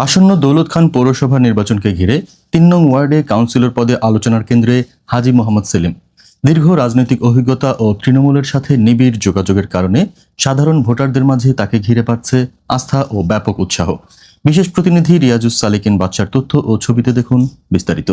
আসন্ন দৌলত খান পৌরসভা নির্বাচনকে ঘিরে ৩ নং ওয়ার্ডে কাউন্সিলর পদে আলোচনার কেন্দ্রে হাজী মোহাম্মদ সেলিম। দীর্ঘ রাজনৈতিক অভিজ্ঞতা ও তৃণমূলের সাথে নিবিড় যোগাযোগের কারণে সাধারণ ভোটারদের মাঝে তাকে ঘিরে পাচ্ছে আস্থা ও ব্যাপক উৎসাহ। বিশেষ প্রতিনিধি রিয়াজুস সালিকিন বাচ্চার তথ্য ও ছবিতে দেখুন বিস্তারিত।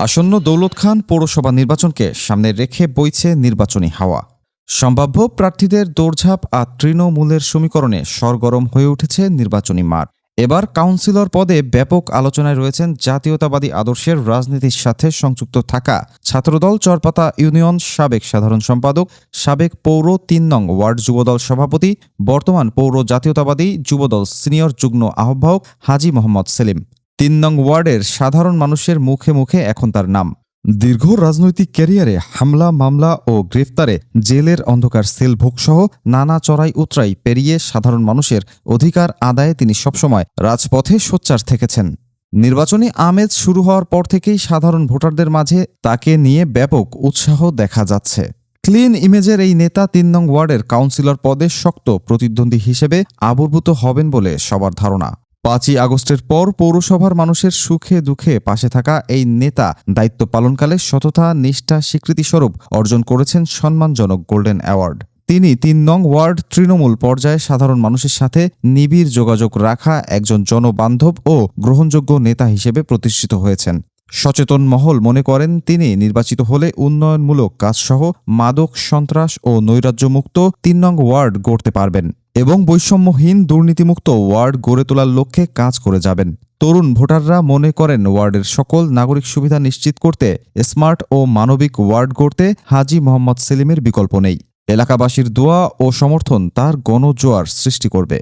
আসন্ন দৌলত খান পৌরসভা নির্বাচনকে সামনে রেখে বইছে নির্বাচনী হাওয়া। সম্ভাব্য প্রার্থীদের দৌড়ঝাঁপ আর তৃণমূলের সমীকরণে সরগরম হয়ে উঠেছে নির্বাচনী মাঠ। এবার কাউন্সিলর পদে ব্যাপক আলোচনায় রয়েছেন জাতীয়তাবাদী আদর্শের রাজনীতির সাথে সংযুক্ত থাকা ছাত্রদল চরপাতা ইউনিয়ন সাবেক সাধারণ সম্পাদক, সাবেক পৌর ৩ নং ওয়ার্ড যুবদল সভাপতি, বর্তমান পৌর জাতীয়তাবাদী যুবদল সিনিয়র যুগ্ম আহ্বায়ক হাজী মোহাম্মদ সেলিম। ৩ নং ওয়ার্ডের সাধারণ মানুষের মুখে মুখে এখন তার নাম। দীর্ঘ রাজনৈতিক ক্যারিয়ারে হামলা, মামলা ও গ্রেফতারে জেলের অন্ধকার সেলভোগসহ নানা চড়াই উতরাই পেরিয়ে সাধারণ মানুষের অধিকার আদায়ে তিনি সবসময় রাজপথে সোচ্চার থেকেছেন। নির্বাচনী আমেজ শুরু হওয়ার পর থেকেই সাধারণ ভোটারদের মাঝে তাকে নিয়ে ব্যাপক উৎসাহ দেখা যাচ্ছে। ক্লিন ইমেজের এই নেতা ৩ নং ওয়ার্ডের কাউন্সিলর পদে শক্ত প্রতিদ্বন্দ্বী হিসেবে আবির্ভূত হবেন বলে সবার ধারণা। ৫ই আগস্টের পর পৌরসভার মানুষের সুখে দুঃখে পাশে থাকা এই নেতা দায়িত্ব পালনকালে সততা, নিষ্ঠা স্বীকৃতিস্বরূপ অর্জন করেছেন সম্মানজনক গোল্ডেন অ্যাওয়ার্ড। তিনি ৩ নং ওয়ার্ড তৃণমূল পর্যায়ে সাধারণ মানুষের সাথে নিবিড় যোগাযোগ রাখা একজন জনবান্ধব ও গ্রহণযোগ্য নেতা হিসেবে প্রতিষ্ঠিত হয়েছেন। সচেতন মহল মনে করেন তিনি নির্বাচিত হলে উন্নয়নমূলক কাজসহ মাদক, সন্ত্রাস ও নৈরাজ্যমুক্ত ৩ নং ওয়ার্ড গড়তে পারবেন এবং বৈষম্যহীন দুর্নীতিমুক্ত ওয়ার্ড গড়ে তোলার লক্ষ্যে কাজ করে যাবেন। তরুণ ভোটাররা মনে করেন ওয়ার্ডের সকল নাগরিক সুবিধা নিশ্চিত করতে স্মার্ট ও মানবিক ওয়ার্ড গড়তে হাজী মোহাম্মদ সেলিমের বিকল্প নেই। এলাকাবাসীর দোয়া ও সমর্থন তার গণজোয়ার সৃষ্টি করবে।